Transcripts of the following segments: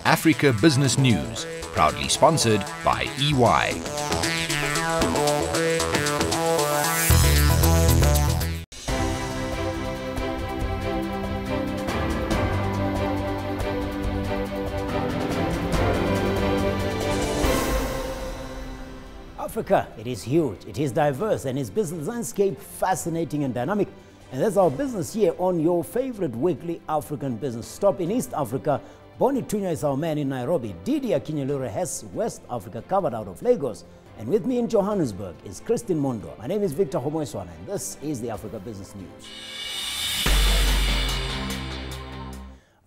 Africa Business News, proudly sponsored by EY. Africa, it is huge, it is diverse, and its business landscape fascinating and dynamic. And that's our business here on your favorite weekly African business stop in East Africa. Bonnie Tunya is our man in Nairobi. Didi Akinyelure has West Africa covered out of Lagos. And with me in Johannesburg is Christine Mondo. My name is Victor Homoeswana, and this is the Africa Business News.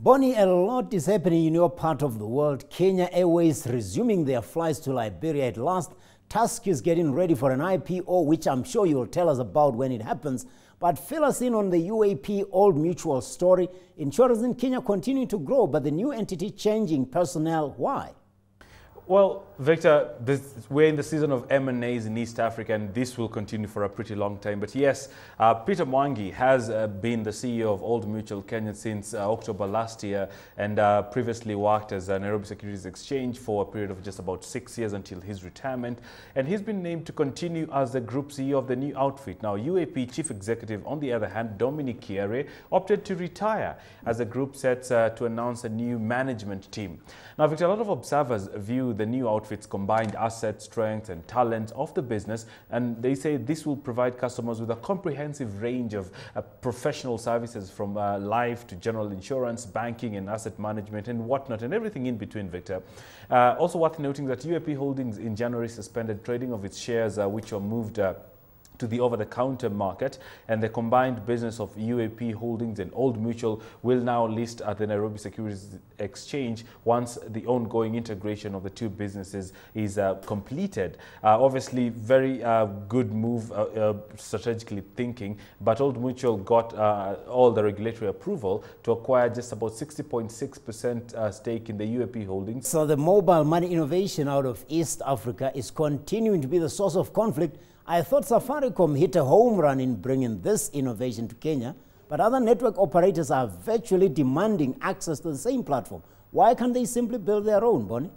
Bonnie, a lot is happening in your part of the world. Kenya Airways resuming their flights to Liberia at last. Tusk is getting ready for an IPO, which I'm sure you'll tell us about when it happens. But fill us in on the UAP-Old Mutual story. Insurance in Kenya continuing to grow, but the new entity changing personnel. Why? Well, Victor, we're in the season of M&As in East Africa, and this will continue for a pretty long time. But yes, Peter Mwangi has been the CEO of Old Mutual Kenya since October last year, and previously worked as a Nairobi Securities Exchange for a period of just about 6 years until his retirement. And he's been named to continue as the group CEO of the new outfit. Now, UAP Chief Executive, on the other hand, Dominic Kiare, opted to retire as the group sets to announce a new management team. Now, Victor, a lot of observers view the new outfit's combined assets, strengths and talents of the business, and they say this will provide customers with a comprehensive range of professional services from life to general insurance, banking and asset management and whatnot, and everything in between, Victor. Also worth noting that UAP Holdings in January suspended trading of its shares, which were moved to the over-the-counter market, and the combined business of UAP Holdings and Old Mutual will now list at the Nairobi Securities Exchange once the ongoing integration of the two businesses is completed. Obviously, very good move, strategically thinking, but Old Mutual got all the regulatory approval to acquire just about 60.6% stake in the UAP Holdings. So the mobile money innovation out of East Africa is continuing to be the source of conflict. I thought Safaricom hit a home run in bringing this innovation to Kenya, but other network operators are virtually demanding access to the same platform. Why can't they simply build their own, Bonnie?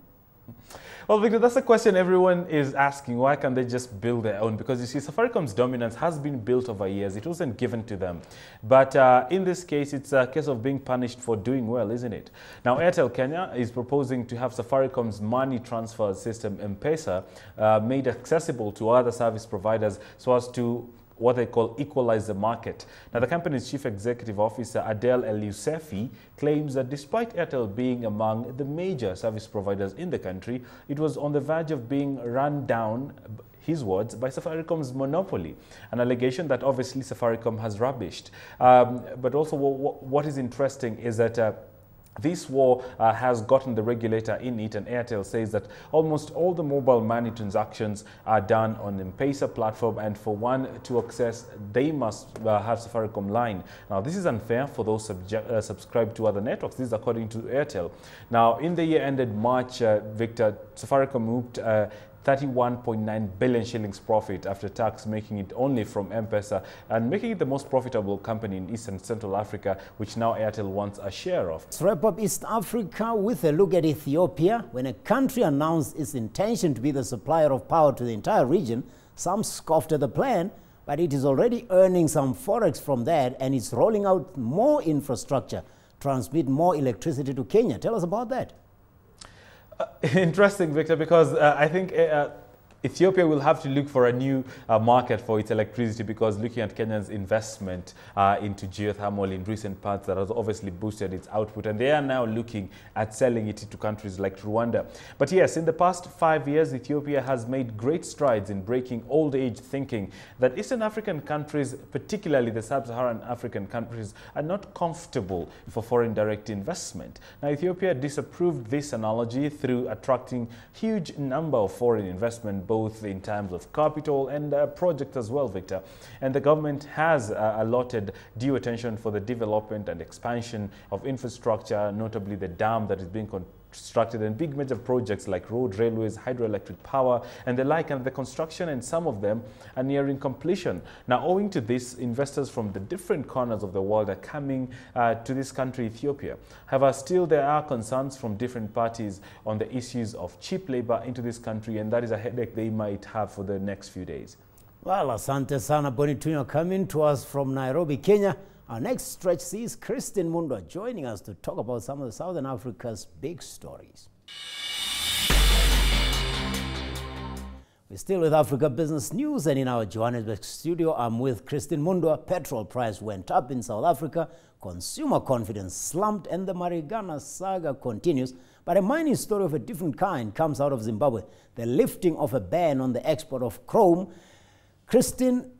Well, Victor, that's a question everyone is asking. Why can't they just build their own? Because you see, Safaricom's dominance has been built over years. It wasn't given to them. But in this case, it's a case of being punished for doing well, isn't it? Now, Airtel Kenya is proposing to have Safaricom's money transfer system, M-Pesa, made accessible to other service providers so as to what they call equalize the market. Now, the company's chief executive officer, Adel El-Yousefi, claims that despite Airtel being among the major service providers in the country, it was on the verge of being run down, his words, by Safaricom's monopoly, an allegation that obviously Safaricom has rubbished. But also what is interesting is that this war has gotten the regulator in it, and Airtel says that almost all the mobile money transactions are done on the M-Pesa platform, and for one to access, they must have Safaricom line. Now, this is unfair for those subscribed to other networks. This is according to Airtel. Now, in the year ended March, Victor, Safaricom moved 31.9 billion shillings profit after tax, making it only from M-Pesa and making it the most profitable company in East and Central Africa, which now Airtel wants a share of. Let's wrap up East Africa with a look at Ethiopia. When a country announced its intention to be the supplier of power to the entire region, some scoffed at the plan, but it is already earning some forex from that, and it's rolling out more infrastructure, transmit more electricity to Kenya. Tell us about that. Interesting, Victor, because I think Ethiopia will have to look for a new market for its electricity, because looking at Kenya's investment into geothermal in recent past, that has obviously boosted its output, and they are now looking at selling it to countries like Rwanda. But yes, in the past 5 years, Ethiopia has made great strides in breaking old age thinking that Eastern African countries, particularly the sub-Saharan African countries, are not comfortable for foreign direct investment. Now, Ethiopia disapproved this analogy through attracting huge number of foreign investment, both in terms of capital and project as well, Victor. And the government has allotted due attention for the development and expansion of infrastructure, notably the dam that is being constructed, and big major projects like road, railways, hydroelectric power, and the like, and the construction and some of them are nearing completion. Now, owing to this, investors from the different corners of the world are coming to this country, Ethiopia. However, still there are concerns from different parties on the issues of cheap labor into this country, and that is a headache they might have for the next few days. Well, asante sana Bonitunya coming to us from Nairobi, Kenya. Our next stretch sees Christine Mundwa joining us to talk about some of the Southern Africa's big stories. We're still with Africa Business News, and in our Johannesburg studio, I'm with Christine Mundwa. Petrol price went up in South Africa, consumer confidence slumped, and the Marigana saga continues. But a mining story of a different kind comes out of Zimbabwe, the lifting of a ban on the export of chrome. Christine,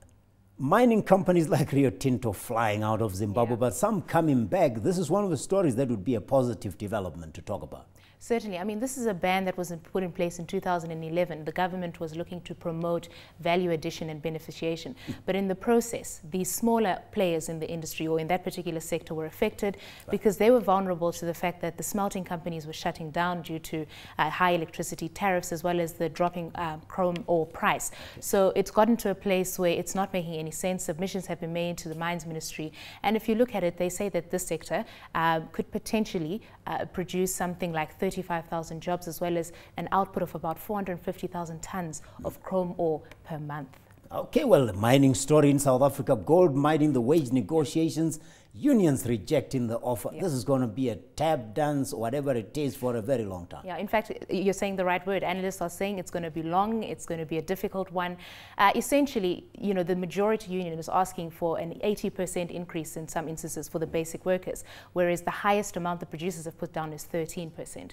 mining companies like Rio Tinto flying out of Zimbabwe, but some coming back. This is one of the stories that would be a positive development to talk about. Certainly. I mean, this is a ban that was put in place in 2011. The government was looking to promote value addition and beneficiation. But in the process, the smaller players in the industry or in that particular sector were affected because they were vulnerable to the fact that the smelting companies were shutting down due to high electricity tariffs as well as the dropping chrome ore price. So it's gotten to a place where it's not making any sense. Submissions have been made to the Mines Ministry. And if you look at it, they say that this sector could potentially produce something like 35,000 jobs as well as an output of about 450,000 tons of chrome ore per month. Okay, well, the mining story in South Africa, gold mining, the wage negotiations, unions rejecting the offer. This is going to be a tap dance, whatever it is, for a very long time. Yeah, in fact, you're saying the right word. Analysts are saying it's going to be long, it's going to be a difficult one. Essentially, you know, the majority union is asking for an 80% increase in some instances for the basic workers, whereas the highest amount the producers have put down is 13%.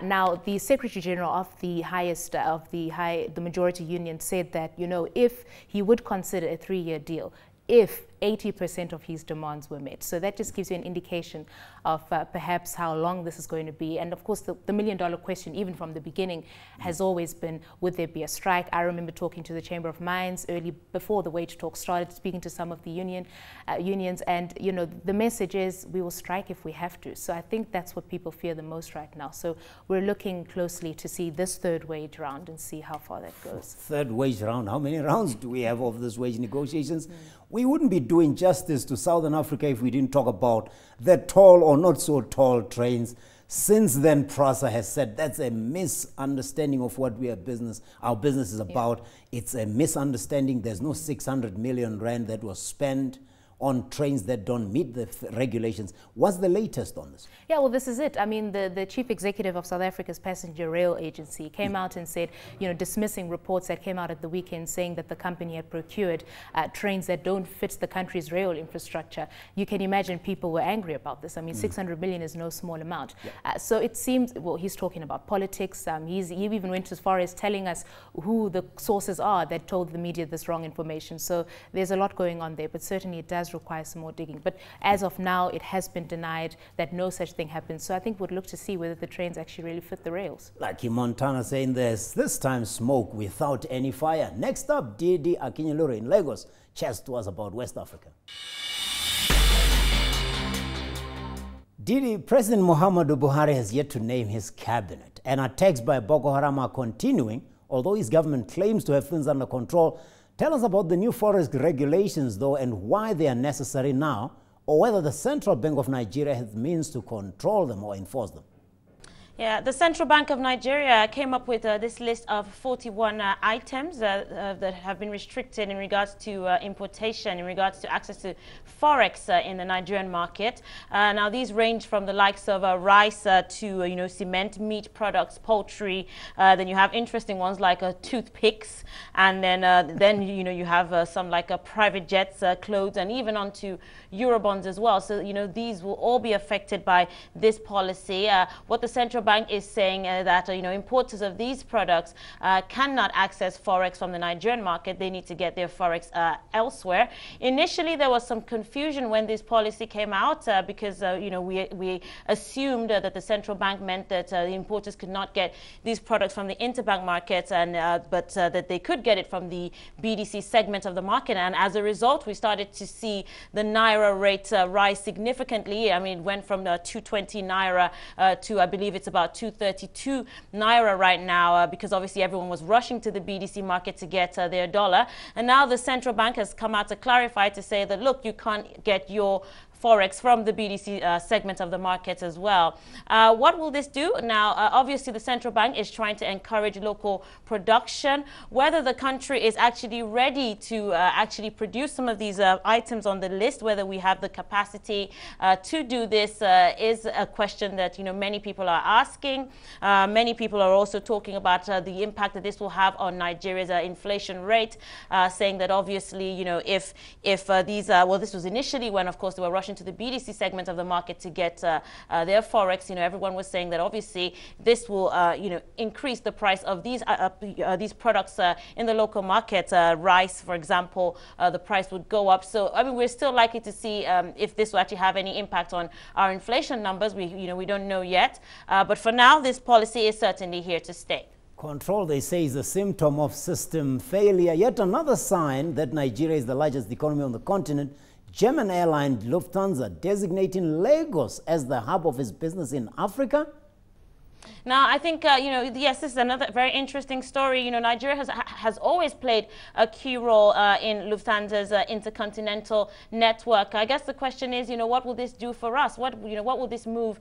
Now, the Secretary General of the the majority union said that, you know, if he would consider a 3-year deal, if 80% of his demands were met. So that just gives you an indication of perhaps how long this is going to be. And of course, the million-dollar question, even from the beginning, has always been, would there be a strike? I remember talking to the Chamber of Mines early before the wage talks started, speaking to some of the unions, and you know, the message is we will strike if we have to. So I think that's what people fear the most right now. So we're looking closely to see this third wage round and see how far that goes. Third wage round. How many rounds do we have of this wage negotiations? We wouldn't be doing justice to Southern Africa if we didn't talk about the tall or not so tall trains. Since then, PRASA has said that's a misunderstanding of what our business is about. It's a misunderstanding. There's no 600 million rand that was spent on trains that don't meet the regulations. What's the latest on this? Yeah, well, this is it. I mean, the chief executive of South Africa's passenger rail agency came out and said, you know, dismissing reports that came out at the weekend saying that the company had procured trains that don't fit the country's rail infrastructure. You can imagine people were angry about this. I mean, 600 million is no small amount. So it seems, well, he's talking about politics. He even went as far as telling us who the sources are that told the media this wrong information. So there's a lot going on there, but certainly it does require some more digging. But as of now, it has been denied that no such thing happens. So I think we'll look to see whether the trains actually really fit the rails. Like in Montana saying there's this time smoke without any fire. Next up, Didi Akinyelure in Lagos chats to us about West Africa. Didi, President Muhammadu Buhari has yet to name his cabinet, and attacks by Boko Haram are continuing, although his government claims to have things under control. Tell us about the new forex regulations, though, and why they are necessary now, or whether the Central Bank of Nigeria has means to control them or enforce them. Yeah, the Central Bank of Nigeria came up with this list of 41 items that have been restricted in regards to importation, in regards to access to forex in the Nigerian market. Now, these range from the likes of rice to cement, meat products, poultry. Then you have interesting ones like toothpicks, and then you have some like private jets, clothes, and even onto Eurobonds as well. So these will all be affected by this policy. What the Central Bank is saying that importers of these products cannot access forex from the Nigerian market. They need to get their forex elsewhere. Initially, there was some confusion when this policy came out because we assumed that the central bank meant that the importers could not get these products from the interbank markets, and but that they could get it from the BDC segment of the market. And as a result, we started to see the naira rate rise significantly. I mean, it went from 220 naira to, I believe it's about 232 naira right now because obviously everyone was rushing to the BDC market to get their dollar. And now the central bank has come out to clarify to say that, look, you can't get your forex from the BDC segment of the market as well. What will this do? Now, obviously, the central bank is trying to encourage local production. Whether the country is actually ready to actually produce some of these items on the list, whether we have the capacity to do this is a question that, many people are asking. Many people are also talking about the impact that this will have on Nigeria's inflation rate, saying that obviously, if these, well, this was initially when, of course, they were rushing to the BDC segment of the market to get their forex. Everyone was saying that obviously this will, increase the price of these products in the local market. Rice, for example, the price would go up. So, I mean, we're still likely to see if this will actually have any impact on our inflation numbers. We don't know yet. But for now, this policy is certainly here to stay. Control, they say, is a symptom of system failure. Yet another sign that Nigeria is the largest economy on the continent. German airline Lufthansa designating Lagos as the hub of its business in Africa. Now, I think, yes, this is another very interesting story. Nigeria has always played a key role in Lufthansa's intercontinental network. I guess the question is, what will this do for us? What will this move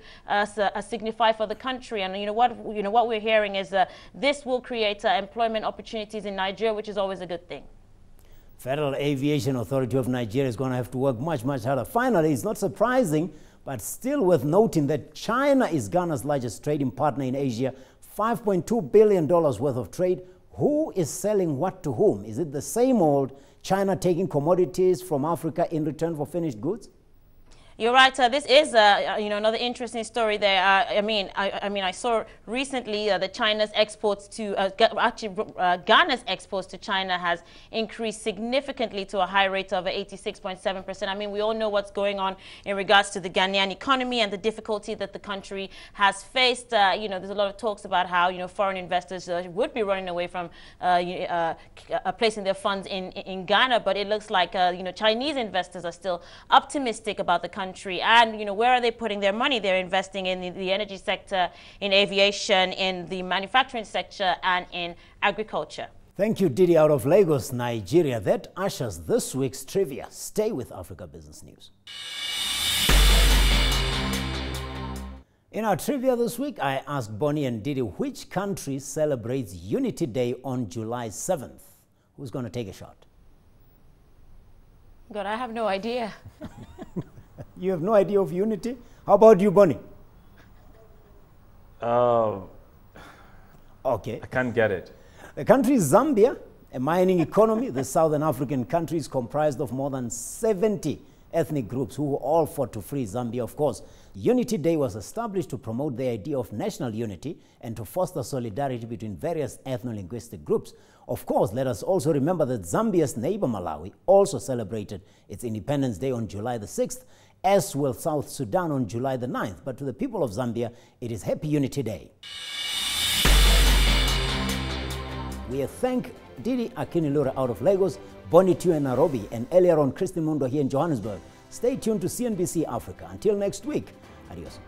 signify for the country? And, what we're hearing is this will create employment opportunities in Nigeria, which is always a good thing. Federal Aviation Authority of Nigeria is going to have to work much, much harder. Finally, it's not surprising, but still worth noting that China is Ghana's largest trading partner in Asia, $5.2 billion worth of trade. Who is selling what to whom? Is it the same old China taking commodities from Africa in return for finished goods? You're right. This is, another interesting story there. I saw recently that China's exports to, Ghana's exports to China has increased significantly to a high rate of 86.7%. I mean, we all know what's going on in regards to the Ghanaian economy and the difficulty that the country has faced. There's a lot of talks about how, foreign investors would be running away from placing their funds in Ghana. But it looks like, Chinese investors are still optimistic about the country. And, where are they putting their money? They're investing in the energy sector, in aviation, in the manufacturing sector, and in agriculture. Thank you, Didi, out of Lagos, Nigeria. That ushers this week's trivia. Stay with Africa Business News. In our trivia this week, I asked Bonnie and Didi which country celebrates Unity Day on July 7th. Who's going to take a shot? God, I have no idea. You have no idea of unity? How about you, Bonnie? Okay. I can't get it. The country is Zambia, a mining economy. The Southern African country is comprised of more than 70 ethnic groups who all fought to free Zambia, of course. Unity Day was established to promote the idea of national unity and to foster solidarity between various ethno-linguistic groups. Of course, let us also remember that Zambia's neighbor Malawi also celebrated its Independence Day on July the 6th, as will South Sudan on July the 9th. But to the people of Zambia, it is Happy Unity Day. We thank Didi Akinilura out of Lagos, Bonnie Tue in Nairobi, and earlier on Christine Mundo here in Johannesburg. Stay tuned to CNBC Africa. Until next week, adios.